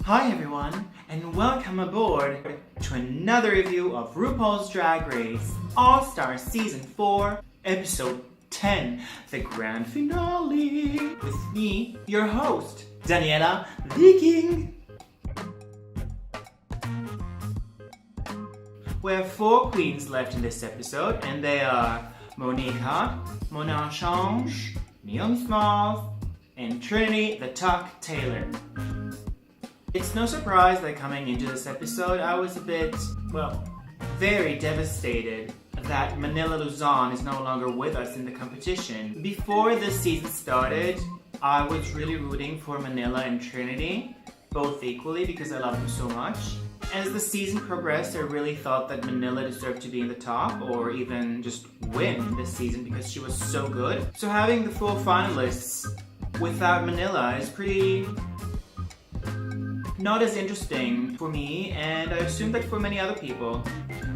Hi everyone, and welcome aboard to another review of RuPaul's Drag Race All-Star Season 4, Episode 10, the Grand Finale, with me, your host, Daniella Viking. We have 4 queens left in this episode, and they are Monica, Mona Change, Naomi Smalls, and Trinity the Tuck Taylor. It's no surprise that coming into this episode, I was a bit, very devastated that Manila Luzon is no longer with us in the competition. Before this season started, I was really rooting for Manila and Trinity, both equally because I love them so much. As the season progressed, I really thought that Manila deserved to be in the top or even just win this season because she was so good. So having the 4 finalists without Manila is pretty not as interesting for me, and I assume that for many other people.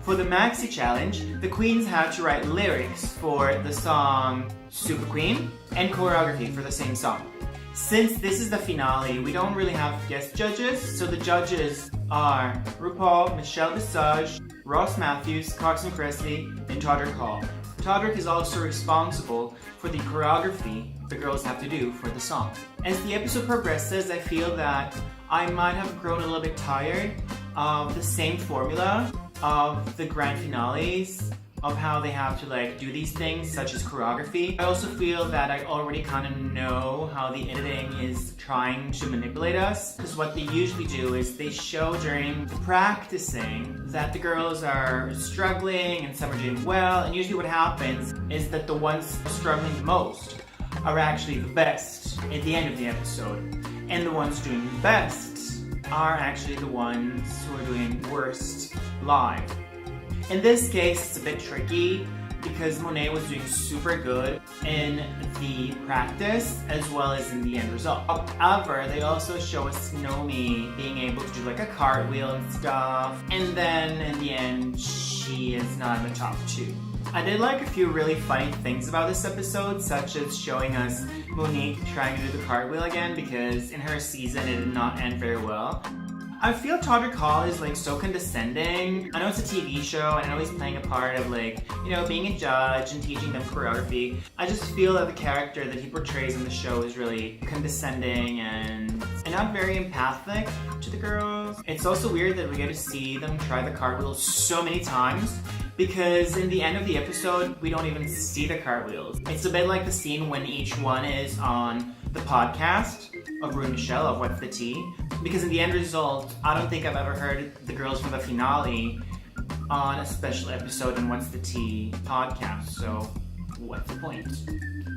For the Maxi Challenge, the queens had to write lyrics for the song Super Queen and choreography for the same song. Since this is the finale, we don't really have guest judges, so the judges are RuPaul, Michelle Visage, Ross Matthews, Carson Kressley, and Todrick Hall. Todrick is also responsible for the choreography the girls have to do for the song. As the episode progresses, I feel that I might have grown a little bit tired of the same formula of the grand finales, of how they have to do these things such as choreography. I also feel that I already kind of know how the editing is trying to manipulate us, because what they usually do is they show during the practicing that the girls are struggling and some are doing well, and usually what happens is that the ones struggling the most are actually the best at the end of the episode, and the ones doing the best are actually the ones who are doing worst live. In this case, it's a bit tricky because Monet was doing super good in the practice as well as in the end result. However, they also show us Naomi being able to do a cartwheel and stuff, and then in the end, she is not in the top 2. I did like a few really funny things about this episode, such as showing us Monique trying to do the cartwheel again because in her season it did not end very well. I feel Todrick Hall is so condescending. I know it's a TV show and I know he's playing a part of being a judge and teaching them choreography. I just feel that the character that he portrays in the show is really condescending and not very empathic to the girls. It's also weird that we get to see them try the cartwheels so many times, because in the end of the episode, we don't even see the cartwheels. It's a bit like the scene when each one is on the podcast of Rue and Michelle of What's the Tea, because in the end result, I don't think I've ever heard the girls from the finale on a special episode in What's the Tea podcast, so what's the point?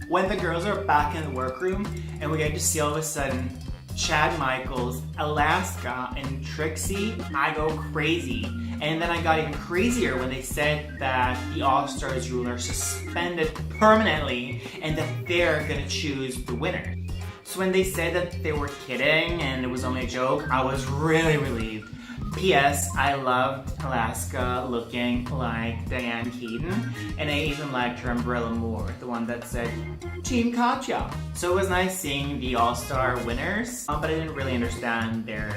When the girls are back in the workroom and we get to see all of a sudden Chad Michaels, Alaska, and Trixie, I go crazy. And then I got even crazier when they said that the All-Stars rule are suspended permanently and that they're gonna choose the winner. So when they said that they were kidding and it was only a joke, I was really relieved. P.S. I loved Alaska looking like Diane Keaton, and I even liked her umbrella more, the one that said Team Katya. So it was nice seeing the All-Star winners, but I didn't really understand their,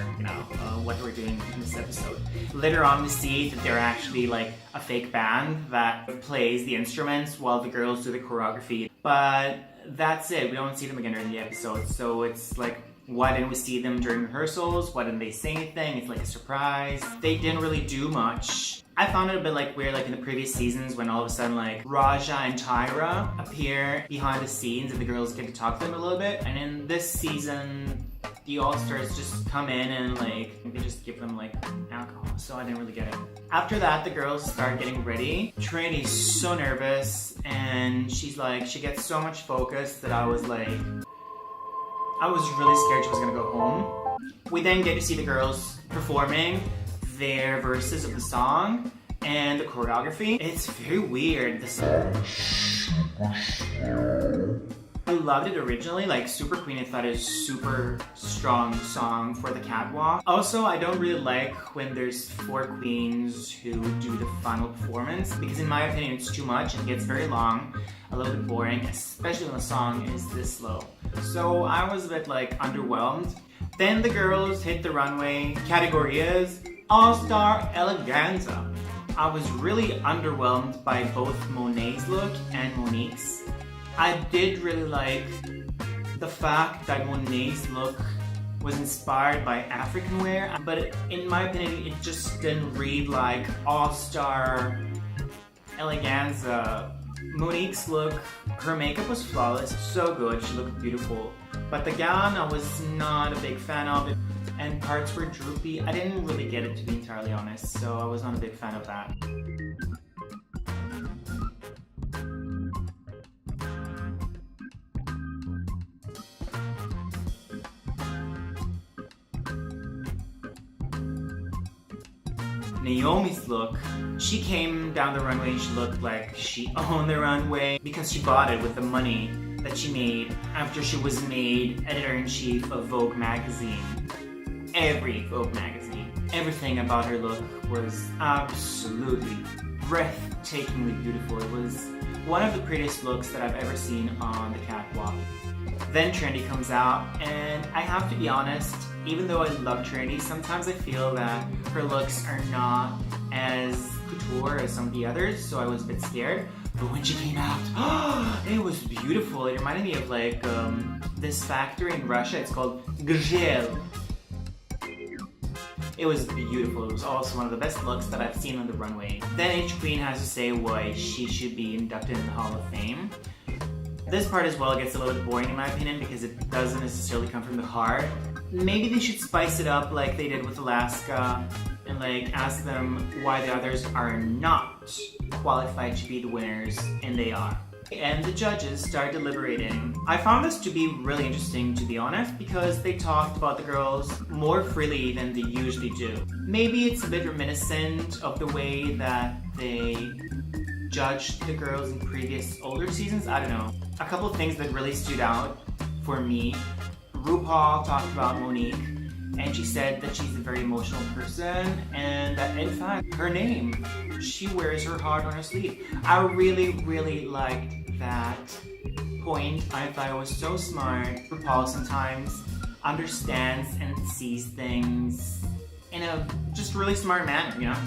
what they were doing in this episode. Later on we see that they're actually a fake band that plays the instruments while the girls do the choreography. But that's it, we don't see them again during the episode, so it's why didn't we see them during rehearsals? Why didn't they say anything? It's a surprise. They didn't really do much. I found it a bit weird in the previous seasons when all of a sudden Raja and Tyra appear behind the scenes and the girls get to talk to them a little bit. And in this season, the All-Stars just come in and they just give them alcohol. So I didn't really get it. After that, the girls start getting ready. Trinity's so nervous and she gets so much focus that I was really scared she was gonna go home. We then get to see the girls performing their verses of the song and the choreography. It's very weird. The song. I loved it originally, Super Queen I thought is a super strong song for the catwalk. Also, I don't really like when there's 4 queens who do the final performance, because in my opinion it's too much and gets very long, a little bit boring, especially when the song is this slow. So I was a bit underwhelmed. Then the girls hit the runway. Category is All-Star Eleganza. I was really underwhelmed by both Monet's look and Monique's. I did really like the fact that Monet's look was inspired by African wear, but in my opinion, it just didn't read like All-Star Eleganza. Monique's look, her makeup was flawless, so good, she looked beautiful. But the gown, I was not a big fan of it, and parts were droopy. I didn't really get it, to be entirely honest, so I was not a big fan of that. Naomi's look, she came down the runway and she looked like she owned the runway because she bought it with the money that she made after she was made editor-in-chief of Vogue magazine. Every Vogue magazine. Everything about her look was absolutely breathtakingly beautiful. It was one of the prettiest looks that I've ever seen on the catwalk. Then Trinity comes out, and I have to be honest, even though I love Trinity, sometimes I feel that her looks are not as couture as some of the others, so I was a bit scared. But when she came out, it was beautiful. It reminded me of like this factory in Russia. It's called Gzhel. It was beautiful. It was also one of the best looks that I've seen on the runway. Then each queen has to say why she should be inducted in the Hall of Fame. This part as well gets a little bit boring in my opinion because it doesn't necessarily come from the heart. Maybe they should spice it up like they did with Alaska and like ask them why the others are not qualified to be the winners, and they are. And the judges start deliberating. I found this to be really interesting, to be honest, because they talked about the girls more freely than they usually do. Maybe it's a bit reminiscent of the way that they judged the girls in previous older seasons. I don't know. A couple of things that really stood out for me. RuPaul talked about Monique, and she said that she's a very emotional person, and that in fact, her name, she wears her heart on her sleeve. I really liked that point. I thought it was so smart. RuPaul sometimes understands and sees things in a just really smart manner, you know?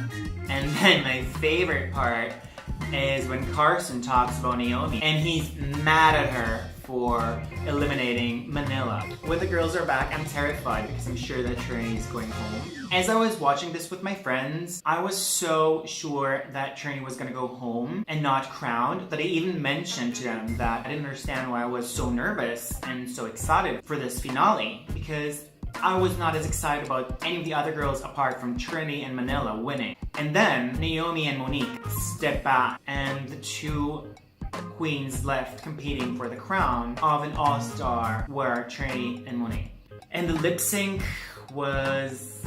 And then my favorite part is when Carson talks about Naomi, and he's mad at her for eliminating Manila. When the girls are back, I'm terrified because I'm sure that Trinity is going home. As I was watching this with my friends, I was so sure that Trinity was gonna go home and not crowned that I even mentioned to them that I didn't understand why I was so nervous and so excited for this finale, because I was not as excited about any of the other girls apart from Trinity and Manila winning. And then Naomi and Monique step back, and the two queens left competing for the crown of an all-star were Trinity and Monique. And the lip sync was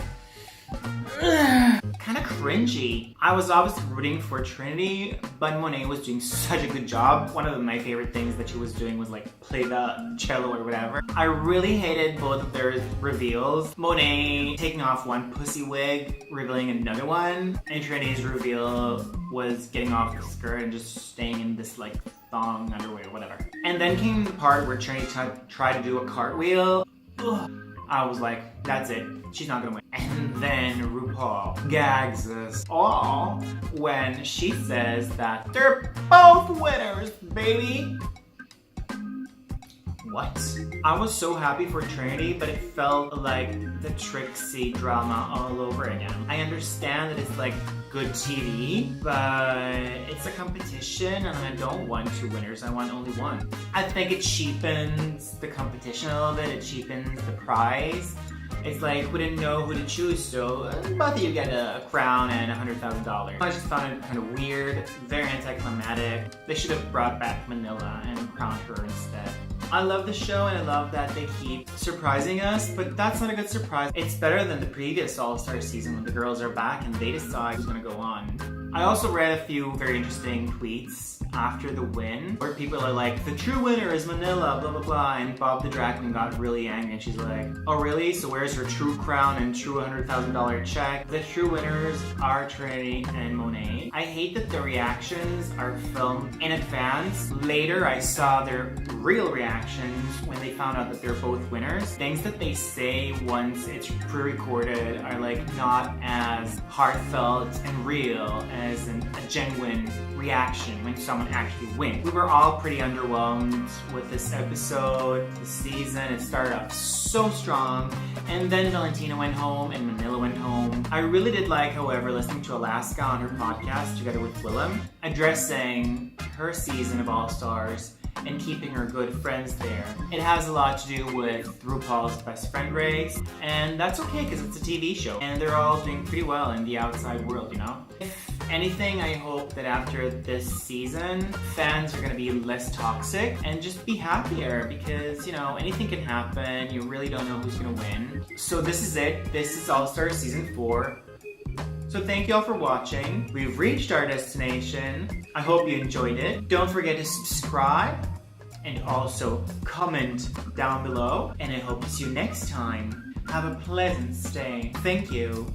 kind of cringy. I was obviously rooting for Trinity, but Monet was doing such a good job. One of my favorite things that she was doing was like play the cello or whatever. I really hated both of their reveals. Monet taking off one pussy wig, revealing another one, and Trinity's reveal was getting off the skirt and just staying in this like thong underwear or whatever. And then came the part where Trinity tried to do a cartwheel. Ugh. I was like, that's it. She's not gonna win. And then RuPaul gags us all when she says that they're both winners, baby. What? I was so happy for Trinity, but it felt like the Trixie drama all over again. I understand that it's like good TV, but it's a competition and I don't want two winners, I want only one. I think it cheapens the competition a little bit, it cheapens the prize. It's like, we didn't know who to choose, so both of you get a crown and $100,000. I just found it kind of weird, very anticlimactic. They should have brought back Manila and crowned her instead. I love the show and I love that they keep surprising us, but that's not a good surprise. It's better than the previous All-Star season when the girls are back and they decide who's gonna go on. I also read a few very interesting tweets after the win, where people are like, the true winner is Manila, blah blah blah, and Bob the Drag Queen got really angry and she's like, oh really? So where's your true crown and true $100,000 check? The true winners are Trinity and Monet. I hate that the reactions are filmed in advance. Later I saw their real reactions when they found out that they're both winners. Things that they say once it's pre-recorded are like not as heartfelt and real as a genuine reaction when someone actually wins. We were all pretty underwhelmed with this episode, this season. It started off so strong, and then Valentina went home and Manila went home. I really did like, however, listening to Alaska on her podcast together with Willem, addressing her season of All Stars and keeping her good friends there. It has a lot to do with RuPaul's Best Friend race, and that's okay because it's a TV show and they're all doing pretty well in the outside world, you know? If anything, I hope that after this season, fans are going to be less toxic and just be happier because, you know, anything can happen. You really don't know who's going to win. So this is it. This is All Stars Season 4. So thank you all for watching. We've reached our destination. I hope you enjoyed it. Don't forget to subscribe and also comment down below. And I hope to see you next time. Have a pleasant stay. Thank you.